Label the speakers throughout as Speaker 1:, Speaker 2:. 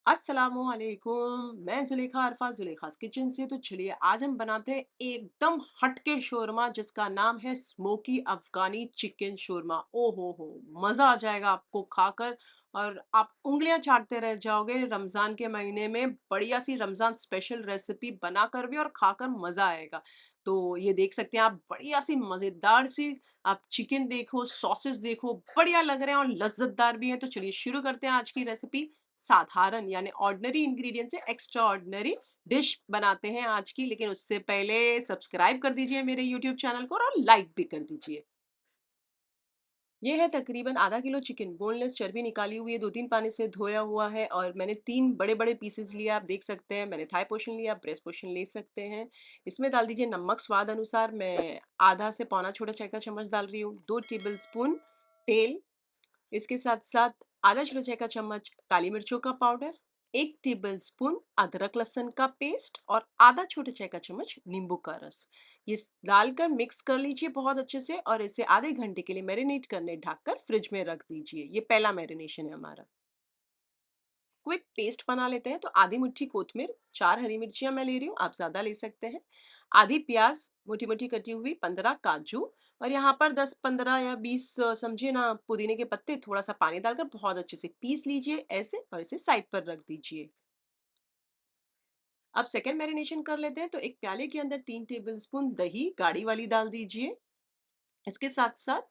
Speaker 1: अस्सलामुअलैकुम। मैं जुलेखा अरफा जुलेखास किचन से। तो चलिए आज हम बनाते हैं एकदम हटके शोरमा जिसका नाम है स्मोकी अफगानी चिकन शोरमा। ओ हो मज़ा आ जाएगा आपको खाकर और आप उंगलियां चाटते रह जाओगे। रमज़ान के महीने में बढ़िया सी रमज़ान स्पेशल रेसिपी बनाकर भी और खाकर मज़ा आएगा। तो ये देख सकते हैं आप, बढ़िया सी मज़ेदार सी आप चिकन देखो, सॉसेस देखो, बढ़िया लग रहे हैं और लज्जतदार भी है। तो चलिए शुरू करते हैं आज की रेसिपी। साधारण यानी ऑर्डिनरी इंग्रेडिएंट से एक्स्ट्रा ऑर्डिनरी डिश बनाते हैं आज की, लेकिन उससे पहले सब्सक्राइब कर दीजिए मेरे यूट्यूब चैनल को और लाइक भी कर दीजिए। ये है तकरीबन आधा किलो चिकन, बोनलेस, चर्बी निकाली हुई है, 2-3 पानी से धोया हुआ है और मैंने 3 बड़े-बड़े पीसेस लिए, आप देख सकते हैं। मैंने थाई पोर्शन लिया, ब्रेस्ट पोर्शन ले सकते हैं। इसमें डाल दीजिए नमक स्वाद अनुसार, मैं आधा से पौना छोटा चाय का चम्मच डाल रही हूँ। 2 टेबलस्पून तेल, इसके साथ-साथ आधा छोटा चाय का चम्मच काली मिर्चों का पाउडर, 1 टेबलस्पून अदरक लहसुन का पेस्ट और आधा छोटा चाय का चम्मच नींबू का रस। ये डालकर मिक्स कर लीजिए बहुत अच्छे से और इसे आधे घंटे के लिए मैरिनेट करने ढककर फ्रिज में रख दीजिए। ये पहला मैरिनेशन है हमारा। क्विक पेस्ट बना लेते हैं। तो आधी मुट्ठी कोतमीर, 4 हरी मिर्चियाँ मैं ले रही हूँ, आप ज़्यादा ले सकते हैं। आधी प्याज़ मोटी-मोटी कटी हुई, 15 काजू और यहाँ पर 10-15 या 20 समझिए ना पुदीने के पत्ते, थोड़ा-सा पानी डालकर बहुत अच्छे से पीस लीजिए ऐसे और इसे साइड पर रख दीजिए। अब सेकंड मैरिनेशन कर लेते हैं। तो एक प्याले के अंदर 3 टेबलस्पून दही गाढ़ी वाली डाल दीजिए। इसके साथ-साथ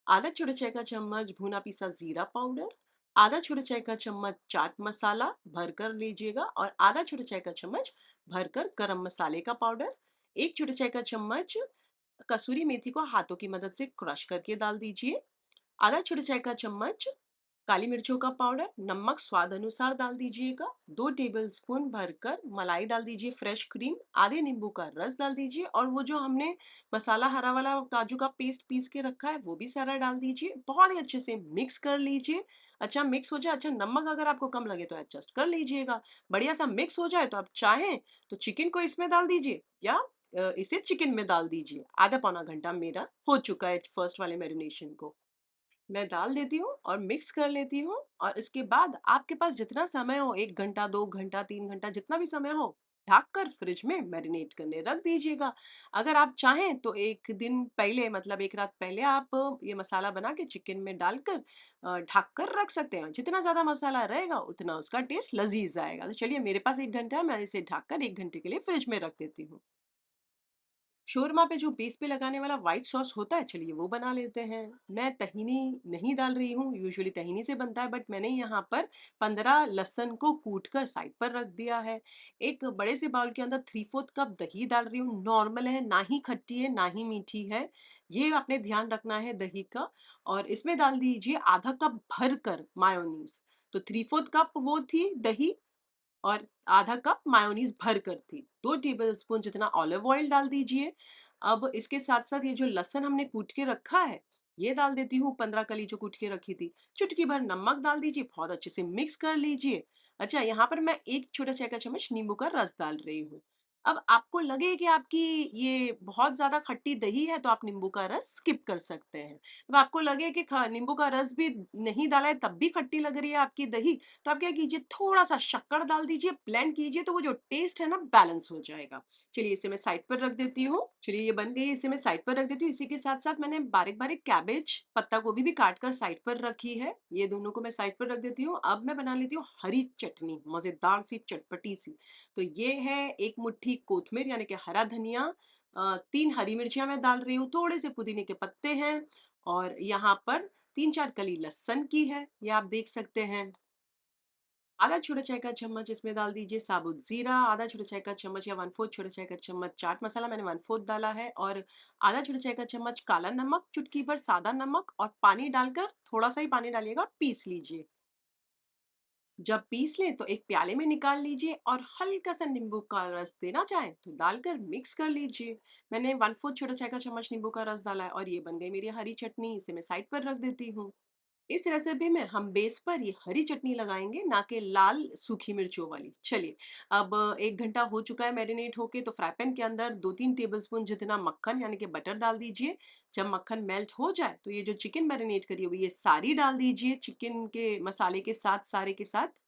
Speaker 1: आधा छोटा चाय का चम्मच भुना पिसा जीरा पाउडर, आधा छोटा चाय का चम्मच चाट मसाला भरकर लीजिएगा और आधा छोटा चाय का चम्मच भरकर गरम मसाले का पाउडर, 1 छोटा चाय का चम्मच कसूरी मेथी को हाथों की मदद से क्रश करके डाल दीजिए। आधा छोटा चाय का चम्मच काली मिर्चों का पाउडर, नमक स्वाद अनुसार डाल दीजिएगा। 2 टेबलस्पून भरकर मलाई डाल दीजिए, फ्रेश क्रीम, आधे नींबू का रस डाल दीजिए और वो जो हमने मसाला हरा वाला काजू का पेस्ट पीस के रखा है वो भी सारा डाल दीजिए। बहुत ही अच्छे से मिक्स कर लीजिए। अच्छा मिक्स हो जाए, अच्छा नमक अगर आपको कम लगे तो एडजस्ट कर लीजिएगा। बढ़िया सा मिक्स हो जाए तो आप चाहें तो चिकन को इसमें डाल दीजिए या इसे चिकन में डाल दीजिए। आधा पौना घंटा मेरा हो चुका है फर्स्ट वाले मैरिनेशन को। मैं डाल देती हूँ और मिक्स कर लेती हूँ और इसके बाद आपके पास जितना समय हो, 1 घंटा, 2 घंटा, 3 घंटा, जितना भी समय हो, ढककर फ्रिज में मैरिनेट करने रख दीजिएगा। अगर आप चाहें तो 1 दिन पहले मतलब 1 रात पहले आप ये मसाला बना के चिकन में डालकर ढक कर रख सकते हैं। जितना ज़्यादा मसाला रहेगा उतना उसका टेस्ट लज़ीज़ आएगा। तो चलिए मेरे पास 1 घंटा है, मैं इसे ढककर 1 घंटे के लिए फ्रिज में रख देती हूँ। शोरमा पे जो बेस पे लगाने वाला व्हाइट सॉस होता है, चलिए वो बना लेते हैं। मैं तहीनी नहीं डाल रही हूँ, यूजुअली तहीनी से बनता है, बट मैंने यहाँ पर 15 लहसुन को कूट कर साइड पर रख दिया है। एक बड़े से बाउल के अंदर 3/4 कप दही डाल रही हूँ, नॉर्मल है, ना ही खट्टी है ना ही मीठी है। ये आपने ध्यान रखना है दही का। और इसमें डाल दीजिए आधा कप भर कर मायोनीज। तो 3/4 कप वो थी दही और आधा कप मायोनीज भर कर थी। 2 टेबलस्पून जितना ऑलिव ऑयल डाल दीजिए। अब इसके साथ-साथ ये जो लहसुन हमने कूट के रखा है, ये डाल देती हूँ, 15 कली जो कूट के रखी थी। चुटकी भर नमक डाल दीजिए, बहुत अच्छे से मिक्स कर लीजिए। अच्छा, यहाँ पर मैं 1 छोटा चाय का चम्मच नींबू का रस डाल रही हूँ। अब आपको लगे कि आपकी ये बहुत ज़्यादा खट्टी दही है तो आप नींबू का रस स्किप कर सकते हैं। अब आपको लगे कि ख नींबू का रस भी नहीं डाला है तब भी खट्टी लग रही है आपकी दही, तो आप क्या कीजिए, थोड़ा-सा शक्कर डाल दीजिए, ब्लेंड कीजिए तो वो जो टेस्ट है ना बैलेंस हो जाएगा। चलिए इसे मैं साइड पर रख देती हूँ। चलिए ये बन गई, इसे मैं साइड पर रख देती हूँ। इसी के साथ-साथ मैंने बारीक-बारीक कैबेज, पत्ता गोभी भी काट कर साइड पर रखी है। ये दोनों को मैं साइड पर रख देती हूँ। अब मैं बना लेती हूँ हरी चटनी, मज़ेदार सी चटपटी सी। तो ये है 1 मुट्ठी कोथमीर यानी कि हरा धनिया, 3 हरी मिर्चियाँ मैं डाल रही हूँ, थोड़े से पुदीने के पत्ते हैं और यहाँ पर 3-4 कली लहसुन की है, ये आप देख सकते हैं। आधा छोटा चाय का चम्मच इसमें डाल दीजिए साबुत ज़ीरा, आधा छोटा चाय का चम्मच या 1/4 छोटा चाय का चम्मच चाट मसाला, मैंने 1/4 डाला है और आधा छोटा चाय का चम्मच काला नमक, चुटकी भर सादा नमक और पानी डालकर, थोड़ा-सा ही पानी डालिएगा और पीस लीजिए। जब पीस लें तो एक प्याले में निकाल लीजिए और हल्का-सा नींबू का रस देना चाहें तो डालकर मिक्स कर लीजिए। मैंने 1/4 छोटा चाय का चम्मच नींबू का रस डाला है और ये बन गई मेरी हरी चटनी, इसे मैं साइड पर रख देती हूँ। इस रेसिपी में हम बेस पर ये हरी चटनी लगाएँगे, ना कि लाल सूखी मिर्चों वाली। चलिए, अब 1 घंटा हो चुका है मैरिनेट होके, तो फ्राई पैन के अंदर 2-3 टेबलस्पून जितना मक्खन यानी कि बटर डाल दीजिए। जब मक्खन मेल्ट हो जाए, तो ये जो चिकन मैरिनेट करी हुई है, ये सारी डाल दीजिए चिकन के मसाले के साथ, सारे के साथ।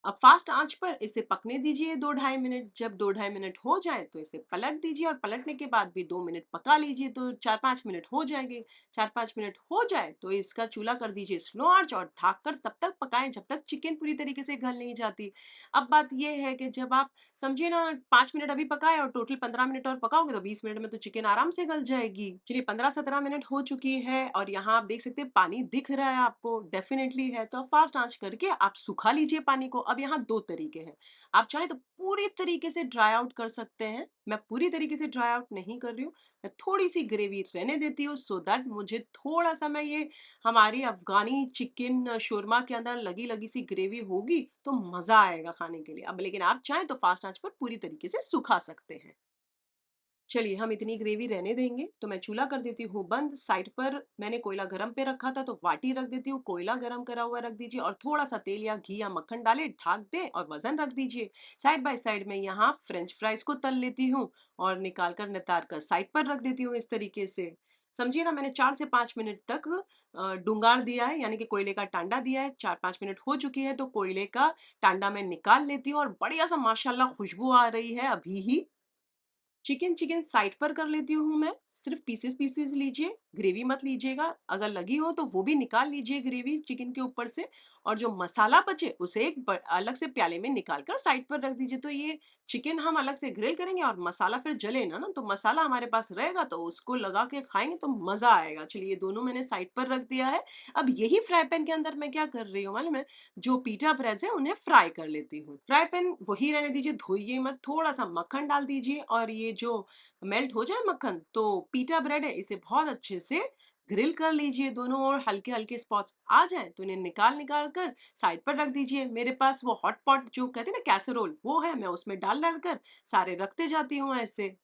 Speaker 1: अब फ़ास्ट आँच पर इसे पकने दीजिए 2 ढाई मिनट। जब 2 ढाई मिनट हो जाएँ तो इसे पलट दीजिए और पलटने के बाद भी 2 मिनट पका लीजिए, तो 4-5 मिनट हो जाएँगे। 4-5 मिनट हो जाए तो इसका चूल्हा कर दीजिए स्लो आँच और ढक कर तब तक पकाएँ जब तक चिकन पूरी तरीके से गल नहीं जाती। अब बात ये है कि जब आप समझिए ना 5 मिनट अभी पकाए और टोटल 15 मिनट और पकाओगे तो 20 मिनट में तो चिकन आराम से गल जाएगी। चलिए 15-17 मिनट हो चुकी है और यहाँ आप देख सकते हैं पानी दिख रहा है आपको, डेफ़िनिटली है। तो आप फ़ास्ट आँच करके आप सुखा लीजिए पानी को। अब यहाँ 2 तरीके हैं। आप चाहें तो पूरी तरीके से ड्राई आउट कर सकते हैं। मैं पूरी तरीके से ड्राई आउट नहीं कर रही हूँ। मैं थोड़ी-सी ग्रेवी रहने देती हूँ सो दैट मुझे थोड़ा-सा मैं ये हमारी अफ़गानी चिकन शोरमा के अंदर लगी-लगी सी ग्रेवी होगी तो मज़ा आएगा खाने के लिए। अब लेकिन आप चाहें तो फ़ास्ट आँच पर पूरी तरीके से सुखा सकते हैं। चलिए हम इतनी ग्रेवी रहने देंगे, तो मैं चूल्हा कर देती हूँ बंद। साइड पर मैंने कोयला गरम पे रखा था तो वाटी रख देती हूँ, कोयला गरम करा हुआ रख दीजिए और थोड़ा-सा तेल या घी या मक्खन डालें, ढक दें और वज़न रख दीजिए। साइड बाय साइड मैं यहाँ फ्रेंच फ्राइज़ को तल लेती हूँ और निकाल कर नितार कर साइड पर रख देती हूँ इस तरीके से। समझिए ना मैंने 4 से 5 मिनट तक डुंगार दिया है यानी कि कोयले का टांडा दिया है। 4-5 मिनट हो चुकी है तो कोयले का टांडा मैं निकाल लेती हूँ और बढ़िया-सा माशाअल्लाह खुशबू आ रही है अभी ही। चिकन चिकन साइड पर कर लेती हूँ मैं, सिर्फ़ पीसेज़-पीसेज़ लीजिए, ग्रेवी मत लीजिएगा। अगर लगी हो तो वो भी निकाल लीजिए ग्रेवी चिकन के ऊपर से और जो मसाला बचे उसे एक ब अलग से प्याले में निकाल कर साइड पर रख दीजिए। तो ये चिकन हम अलग से ग्रिल करेंगे और मसाला फिर जले ना, तो मसाला हमारे पास रहेगा तो उसको लगा के खाएँगे तो मज़ा आएगा। चलिए ये दोनों मैंने साइड पर रख दिया है। अब यही फ्राई पैन के अंदर मैं क्या कर रही हूँ मालूम है? जो पिटा ब्रेड्स हैं उन्हें फ्राई कर लेती हूँ। फ्राई पैन वही रहने दीजिए, धोइए मत, थोड़ा-सा मक्खन डाल दीजिए और ये जो मेल्ट हो जाए मक्खन तो पिटा ब्रेड है इसे बहुत अच्छे से ग्रिल कर लीजिए, दोनों ओर हल्के-हल्के स्पॉट्स आ जाएँ तो इन्हें निकाल-निकाल कर साइड पर रख दीजिए। मेरे पास वो हॉट पॉट जो कहते हैं ना कैसरोल वो है, मैं उसमें डाल-डाल कर सारे रखते जाती हूँ ऐसे।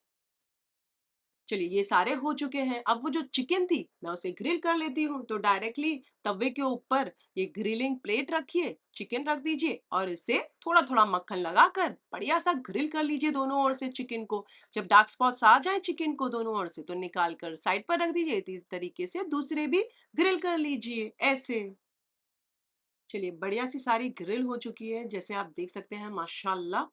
Speaker 1: चलिए ये सारे हो चुके हैं। अब वो जो चिकन थी मैं उसे ग्रिल कर लेती हूँ। तो डायरेक्टली तवे के ऊपर ये ग्रिलिंग प्लेट रखिए, चिकन रख दीजिए और इसे थोड़ा-थोड़ा मक्खन लगाकर बढ़िया-सा ग्रिल कर लीजिए दोनों ओर से चिकन को। जब डार्क स्पॉट्स आ जाएँ चिकन को दोनों ओर से तो निकाल कर साइड पर रख दीजिए। इसी तरीके से दूसरे भी ग्रिल कर लीजिए ऐसे। चलिए बढ़िया-सी सारी ग्रिल हो चुकी है, जैसे आप देख सकते हैं माशाल्लाह।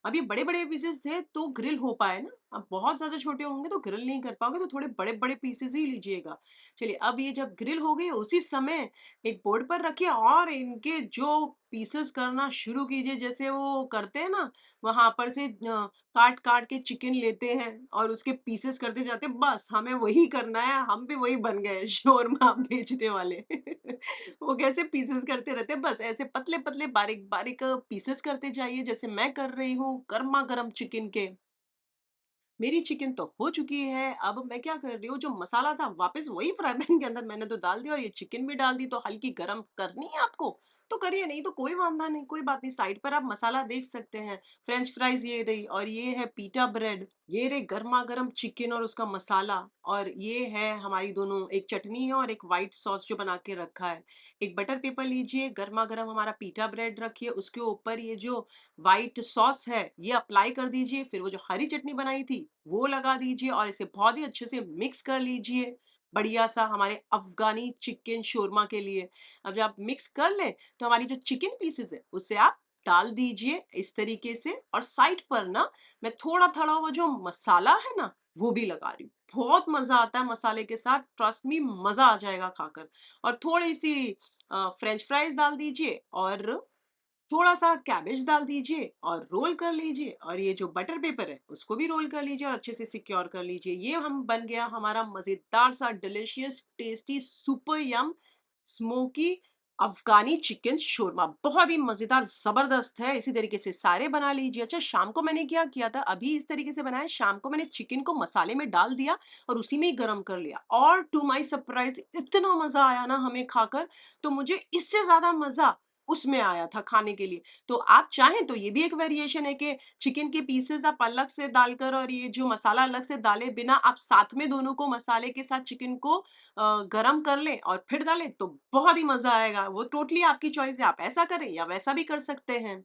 Speaker 1: अब ये बड़े-बड़े पीसेज़ थे तो ग्रिल हो पाए ना, अब बहुत ज़्यादा छोटे होंगे तो ग्रिल नहीं कर पाओगे तो थोड़े बड़े-बड़े पीसेज़ ही लीजिएगा। चलिए अब ये जब ग्रिल हो गई उसी समय एक बोर्ड पर रखिए और इनके जो पीसेज़ करना शुरू कीजिए जैसे वो करते हैं ना, वहाँ पर से काट-काट के चिकन लेते हैं और उसके पीसेज़ करते जाते हैं, बस हमें वही करना है, हम भी वही बन गए शौरमा बेचने वाले। वो कैसे पीसेस करते रहते हैं, बस ऐसे पतले-पतले, बारीक-बारीक पीसेस करते जाइए जैसे मैं कर रही हूँ, गरमा-गरम चिकन के। मेरी चिकन तो हो चुकी है, अब मैं क्या कर रही हूँ, जो मसाला था वापस वही फ्राई पैन के अंदर मैंने तो डाल दिया और ये चिकन भी डाल दी, तो हल्की गरम करनी है आपको, तो करिए, नहीं तो कोई वांधा नहीं, कोई बात नहीं। साइड पर आप मसाला देख सकते हैं, फ्रेंच फ्राइज़ ये रही और ये है पीटा ब्रेड, ये रहे गरमा-गरम चिकन और उसका मसाला और ये है हमारी दोनों एक चटनी है और एक व्हाइट सॉस जो बना के रखा है। एक बटर पेपर लीजिए, गरमा-गरम हमारा पीटा ब्रेड रखिए, उसके ऊपर ये जो व्हाइट सॉस है, ये अप्लाई कर दीजिए, फिर वो जो हरी चटनी बनाई थी, वो लगा दीजिए और इसे बहुत ही अच्छे से मिक्स कर लीजिए, बढ़िया-सा हमारे अफ़गानी चिकन शोरमा के लिए। अब जब आप मिक्स कर लें, तो हमारी जो चिकन पीसेज़ है, उसे आप डाल दीजिए इस तरीके से और साइड पर ना मैं थोड़ा-थोड़ा वो जो मसाला है ना, वो भी लगा रही हूँ। बहुत मज़ा आता है मसाले के साथ, ट्रस्ट मी मज़ा आ जाएगा खाकर और थोड़ी-सी फ्रेंच फ्राइज़ डाल दीजिए और थोड़ा-सा कैबेज डाल दीजिए और रोल कर लीजिए और ये जो बटर पेपर है, उसको भी रोल कर लीजिए और अच्छे से सिक्योर कर लीजिए। ये हम बन गया हमारा मज़ेदार सा डिलिशियस टेस्टी सुपर यम स्मोकी अफ़गानी चिकन शोरमा। बहुत ही मज़ेदार ज़बरदस्त है, इसी तरीके से सारे बना लीजिए। अच्छा शाम को मैंने क्या किया था, अभी इस तरीके से बनाया, शाम को मैंने चिकन को मसाले में डाल दिया और उसी में ही गरम कर लिया और टू माय सरप्राइज़ इतना मज़ा आया ना हमें खाकर, तो मुझे इससे ज़्यादा मज़ा उसमें आया था खाने के लिए। तो आप चाहें तो ये भी एक वेरिएशन है कि चिकन के पीसेज़ आप अलग से डालकर और ये जो मसाला अलग से डाले बिना आप साथ में दोनों को मसाले के साथ चिकन को गरम कर लें और फिर डालें तो बहुत ही मज़ा आएगा। वो टोटली आपकी चॉइस है, आप ऐसा करें या वैसा भी कर सकते हैं।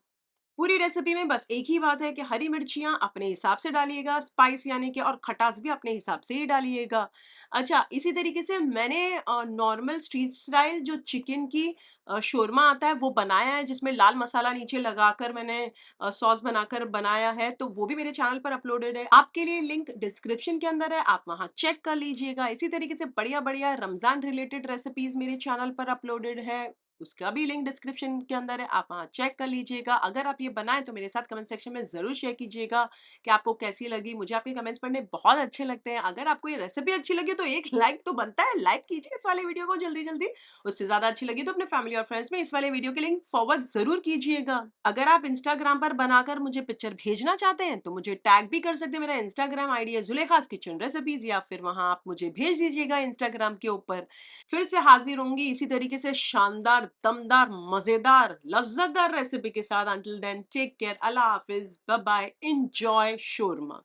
Speaker 1: पूरी रेसिपी में बस एक ही बात है कि हरी मिर्चियाँ अपने हिसाब से डालिएगा, स्पाइस यानी कि और खटास भी अपने हिसाब से ही डालिएगा। अच्छा, इसी तरीके से मैंने नॉर्मल स्ट्रीट स्टाइल जो चिकन की शोरमा आता है वो बनाया है, जिसमें लाल मसाला नीचे लगाकर मैंने सॉस बनाकर बनाया है, तो वो भी मेरे चैनल पर अपलोडेड है। आपके लिए लिंक डिस्क्रिप्शन के अंदर है, आप वहाँ चेक कर लीजिएगा। इसी तरीके से बढ़िया-बढ़िया रमज़ान रिलेटेड रेसिपीज़ मेरे चैनल पर अपलोडेड है, उसका भी लिंक डिस्क्रिप्शन के अंदर है, आप वहाँ चेक कर लीजिएगा। अगर आप ये बनाएँ तो मेरे साथ कमेंट सेक्शन में ज़रूर शेयर कीजिएगा कि आपको कैसी लगी। मुझे आपके कमेंट्स पढ़ने बहुत अच्छे लगते हैं। अगर आपको ये रेसिपी अच्छी लगी तो एक लाइक तो बनता है, लाइक कीजिए इस वाले वीडियो को जल्दी-जल्दी। उससे ज़्यादा अच्छी लगी तो अपने फैमिली और फ्रेंड्स में इस वाले वीडियो के लिंक फॉरवर्ड ज़रूर कीजिएगा। अगर आप इंस्टाग्राम पर बनाकर मुझे पिक्चर भेजना चाहते हैं तो मुझे टैग भी कर सकते हैं। मेरा इंस्टाग्राम आईडी है ज़ुलेखास किचन रेसिपीज़, या फिर वहाँ आप मुझे भेज दीजिएगा इंस्टाग्राम के ऊपर। फिर से हाज़िर होंगी इसी तरीके से शानदार, दमदार, मज़ेदार, लज़्ज़तदार रेसिपी के साथ। अंटिल देन टेक केयर, अल्लाह हाफ़िज़, बाय बाय, एन्जॉय शोरमा।